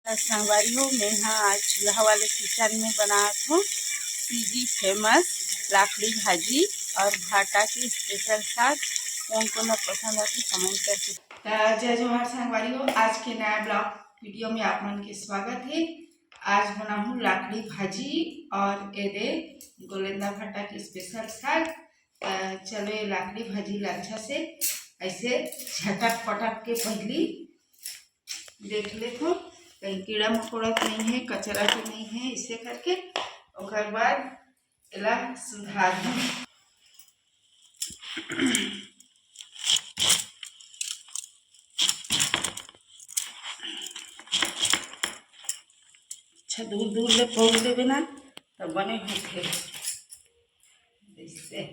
संगवारी मैं यहाँ आज चूल्हा वाले किचन में बनात हूँ सीजी फेमस लाखड़ी भाजी और भाटा की स्पेशल साग। कौन कौन पसंद आती कमेंट करके। जय जोहार संगवारी हो, आज के नया ब्लॉग वीडियो में आप मन के स्वागत है। आज बना हूँ लाखड़ी भाजी और ये गोलेंदा भाटा की स्पेशल साग। चलो ये लाखड़ी भाजी ला अच्छा से ऐसे झटक पटक के पहली देख लेते हो कहीं कीड़ा मकोड़ा तो नहीं है, कचरा तो नहीं है, इसे करके और बाद इला सुधार दूँ। अच्छा दूर दूर ले पहुँच देवे ना तब बने होते इससे।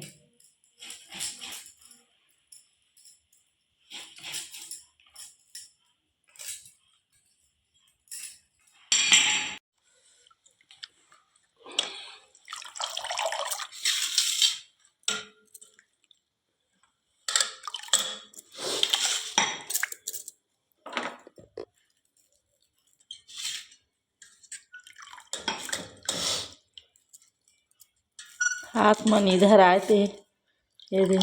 हाथ मन इधर आए थे ये दे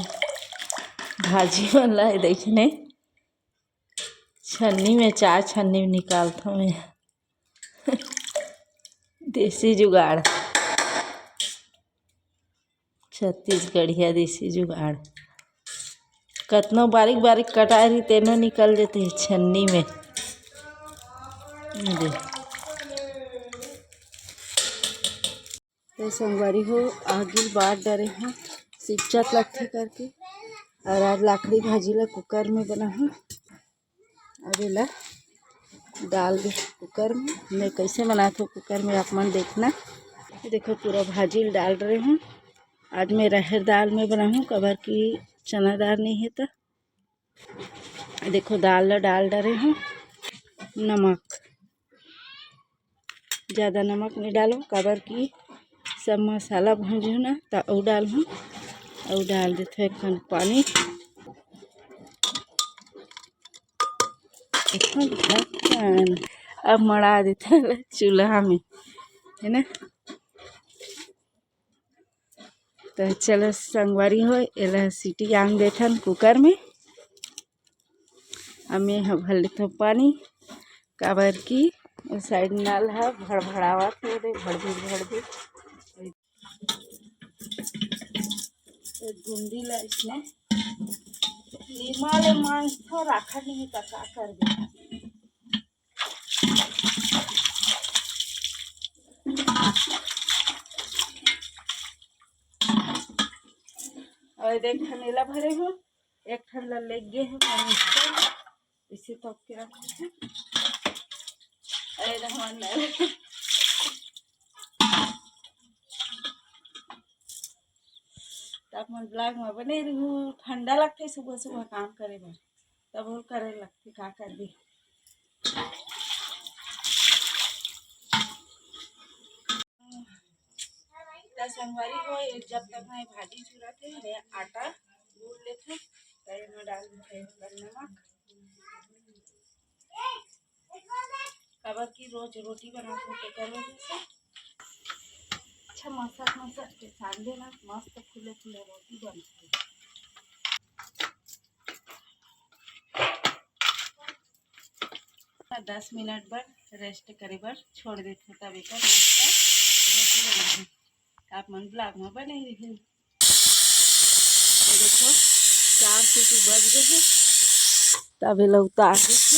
भाजी मन ला देखने छन्नी में चार छन्नी में निकालता हूँ मैं देसी जुगाड़, छत्तीसगढ़िया देसी जुगाड़। कतनो बारीक बारीक कटाई रही तेनो निकल जाते है छन्नी में। तो संगवारी हो आगे बात डरे हैं सिपचत लगते करके। और आज लाखड़ी भाजी ला कुकर में बना हूँ। अब इला डाल दे कुकर में। मैं कैसे बनाती हूँ कुकर में आप मन देखना। देखो पूरा भाजी डाल रहे हूँ। आज मैं रहर दाल में बना हूँ, कबर की चना दाल नहीं है तो। देखो दाल ला डाल रहे हूँ। नमक ज़्यादा नमक नहीं डालो, कबर की सब मसाला भूंजू ना तो और डाल हूँ और डाल देते एक खन पानी। ढक्कन अब मड़ा देते हैं चूल्हा में, है ना। तो चलो संगवारी हो एला सीटी आंग देथन कुकर में। अब मैं भर लेते हूँ पानी, काबर की उस साइड नल है भड़भड़ावा थे भड़भी गुंडी ला इसमें नीमा ले मांस तो रखा नहीं तो का कर दे। और देख ठनेला भरे हो एक ठंडा लग गए है पानी इसे तो के रखे हैं। अरे रहमान तब मन ब्लॉग में बने रहूँ। ठंडा लगते सुबह सुबह काम करे बर तब और करे लगते का कर दी। संगवारी हो जब तक मैं भाजी चुराते मैं आटा गूंद लेते में डाल देते नमक। कबर की रोज रोटी बनाते हैं तो वजह से अच्छा मसक के सान देना मस्त फूले फूले रोटी बनती है। 10 मिनट बाद रेस्ट करे बर छोड़ देते तब एक रोटी बनाते आप मन ब्लॉग में बने रहे। देखो 4 सीटी बज गए हैं तब ये उतार देते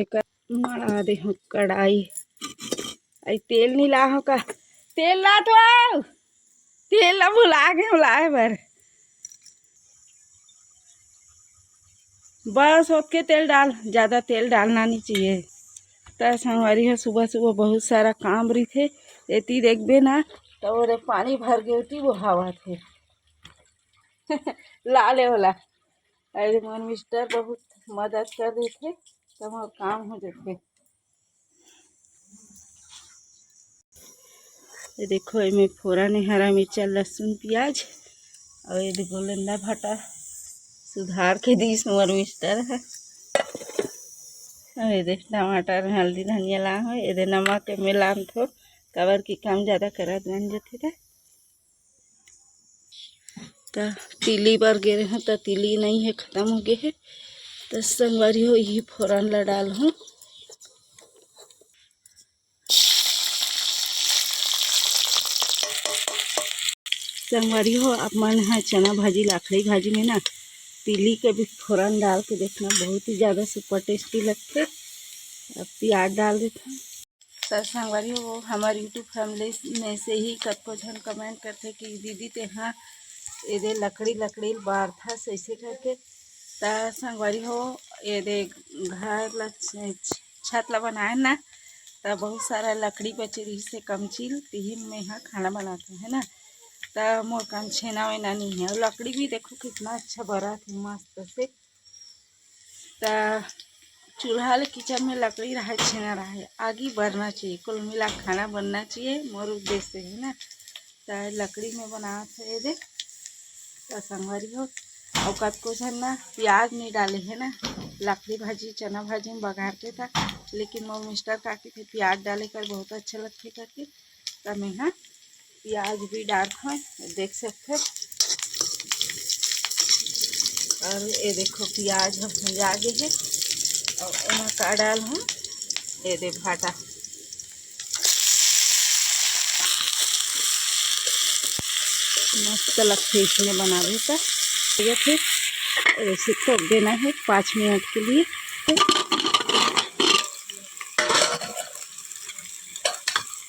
एक मड़ा दे हूँ कढ़ाई। आई तेल नहीं ला हो का तेल ला तो तेल ला भुला गए लाए बर बस ओके तेल डाल, ज़्यादा तेल डालना नहीं चाहिए। तो संगवारी है सुबह सुबह बहुत सारा काम रही थे एती देखबे ना तो वो पानी भर गए थी वो हवा थे लाले वाला। अरे मन मिस्टर बहुत मदद कर रहे थे तब वो काम हो जाते। ये देखो इसमें फोरन हरा मिर्चा लहसुन प्याज और ये गोलंदा भाटा सुधार के दी मोर मिस्टर है। ये टमाटर हल्दी धनिया ला हो ये नमक मिलाम थो काबर की काम ज़्यादा करत बन जाथे तो तिली बर गे रहे तो तिली नहीं है ख़त्म हो गए है तो संगवारी हो यही फोरन ला डाल हूँ। संगवारी हो आप मन है चना भाजी लाखड़ी भाजी में ना तिली के भी फोरन डाल के देखना बहुत ही ज़्यादा सुपर टेस्टी लगते। अब प्याज डाल देते हैं तो संगवारी हो हमारे यूट्यूब फैमिली में से ही कतको झन कमेंट करते कि दीदी ते हाँ ये लकड़ी लकड़ी बार था ऐसे करके तो संगवारी हो ये घर ला छत ला बनाए ना तो बहुत सारा लकड़ी बचे रही से कमचील तिहिन में यहाँ खाना बनाते हैं ना तो मोर काम छेना वेना नहीं है और लकड़ी भी देखो कितना अच्छा बड़ा थी मस्त से। तो चूल्हा ले किचन में लकड़ी रहा छेना रहा आगे बढ़ना चाहिए कुल मिला खाना बनना चाहिए मोर उद्देश्य है ना तो लकड़ी में बना थे दे तो संगवारी हो और कतको झन ना प्याज नहीं डाले है ना लकड़ी भाजी चना भाजी में बघारते था लेकिन मोर मिस्टर काके थे प्याज डाले कर बहुत अच्छा लगते करके तो मैं हाँ प्याज भी डाल हूँ देख सकते और ये देखो प्याज हम भुजा गए है और एमा का डाल हूँ ये दे भाटा मस्त लगते इसमें बना देता फिर ऐसे तोप देना है 5 मिनट के लिए।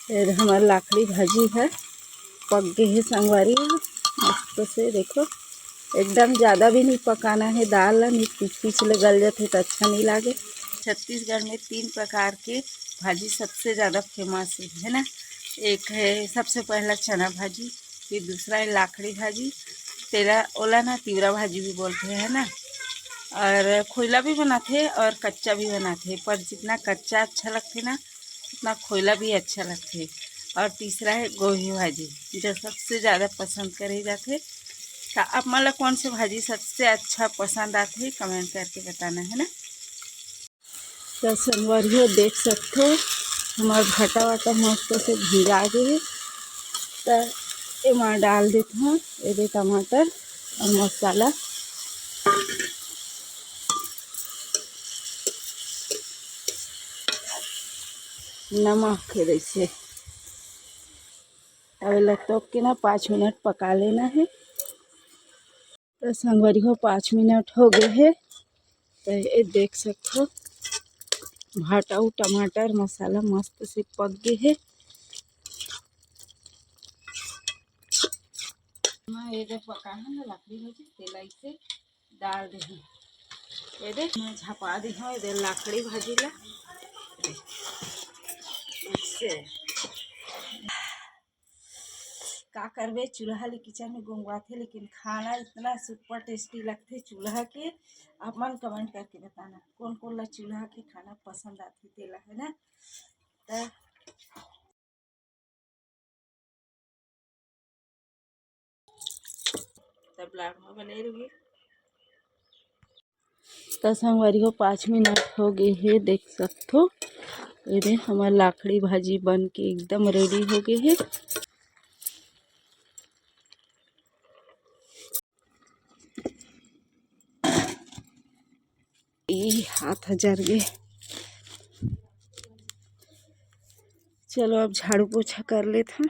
फिर हमारी लाखड़ी भाजी है पक गई है संगवारी मस्त से देखो एकदम ज़्यादा भी नहीं पकाना है दाल नहीं पीछ ले गल जाते तो अच्छा नहीं लगे। छत्तीसगढ़ में 3 प्रकार के भाजी सबसे ज़्यादा फेमस है ना एक है सबसे पहला चना भाजी फिर दूसरा है लाखड़ी भाजी तेरा ओला ना तिवरा भाजी भी बोलते हैं ना और खोइला भी बनाते और कच्चा भी बनाते पर जितना कच्चा अच्छा लगते ना उतना खोइला भी अच्छा लगते। और तीसरा है गोभी भाजी जो सबसे ज़्यादा पसंद करे जाते। तो आप मतलब कौन से भाजी सबसे अच्छा पसंद आते कमेंट करके बताना है ना। तो संगवारी देख सकते हो हमारा भाटा वाटा मस्त से भिजा गए तो एमा डाल देते हैं ये टमाटर और मसाला नमक जैसे अब लगता के ना 5 मिनट पका लेना है। तो संगवारी हो 5 मिनट हो गए है तो ये देख सकते हो भाटा टमाटर मसाला मस्त से पक गए है। ये पका है ना लकड़ी में तेल ऐसे डाल दे ये देख मैं झपा दी हूँ ये लकड़ी भाजी ला इससे का करवे चूल्हा ले किचन में गुंगवाथे लेकिन खाना इतना सुपर टेस्टी लगते चूल्हा के आप मन कमेंट करके बताना कौन कौन ला चूल्हा के खाना पसंद आते तेला है ना। तब ब्लॉग में बने रहिए। तो संगवारी हो 5 मिनट हो गए है देख सकते हो ये हमारी लाखड़ी भाजी बन के एकदम रेडी हो गई है। ये हाथ हजार गए चलो अब झाड़ू पोछा कर लेते हैं।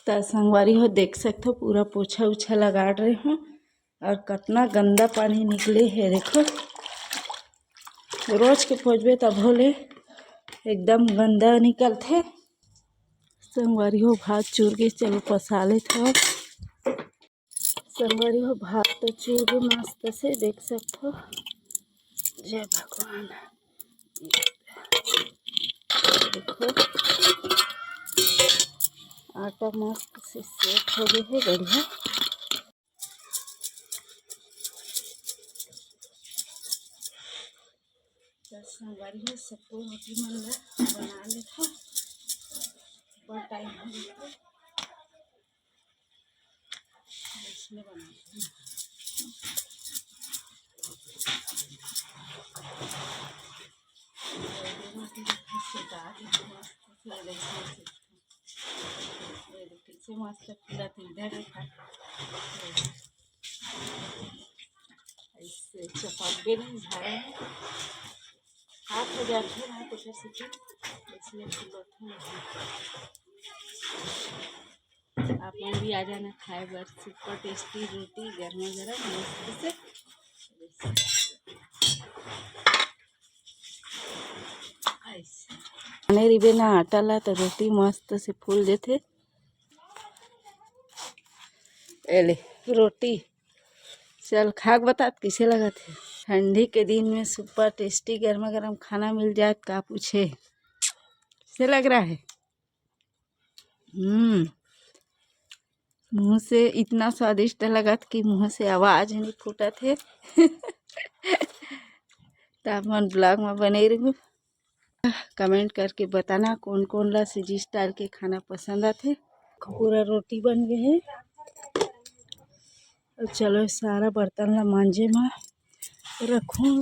तो संगवारी हो देख सकते हो पूरा पोछा उछा लगा रहे हूँ और कितना गंदा पानी निकले है देखो रोज के पोछबे तब होले एकदम गंदा निकलते। संगवारी हो भात चूर के चलो पसा लेते संगवारी हो भात तो चूर के मस्त से देख सकते हो जय भगवान देखो आटा मस्त से सेट हो गए है बढ़िया। संगवारी हो सबको रोटी मन बना लेते टाइम हो इसमें बनाते हैं। कैसे मस्त फूला तो इधर देखा ऐसे चपाबे नहीं झाड़े हैं हाथ हो जाते हैं तो कैसे कि इसमें फूला आप मन भी आ जाना खाए बर सुपर टेस्टी रोटी गर्मा गर्म मस्त से खाने रिबे ना आटा ला तो रोटी मस्त से फूल देते एले रोटी चल खाक बतात कैसे लगा थे ठंडी के दिन में सुपर टेस्टी गर्मा गर्म खाना मिल जाए का पूछे कैसे लग रहा है। मुंह से इतना स्वादिष्ट लगा कि मुंह से आवाज नहीं फूटा थे तो आप मन ब्लॉग में बने रहूँ कमेंट करके बताना कौन कौन ला सीजी स्टाइल के खाना पसंद आते। पूरा रोटी बन गए है और चलो सारा बर्तन ला मांजे में रखूँ।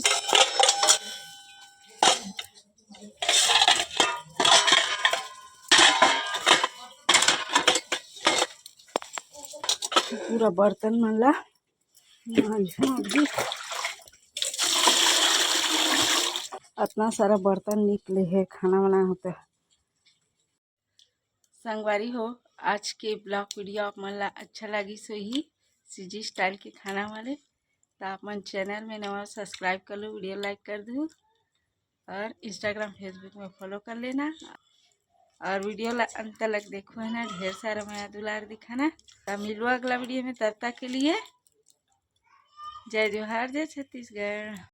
पूरा बर्तन मन ला मांझू इतना सारा बर्तन निकले है खाना बना होता। संगवारी हो आज के ब्लॉग वीडियो आप मन ला अच्छा लगी सो ही सीजी स्टाइल के खाना वाले तो आप मन चैनल में नवा सब्सक्राइब कर लो वीडियो लाइक कर दो और इंस्टाग्राम फेसबुक में फॉलो कर लेना और वीडियो ला अंत तक देखो है ना ढेर सारा माया दुलार दिखाना। तो मिलो अगला वीडियो में तब तक के लिए जय जोहार जय छत्तीसगढ़।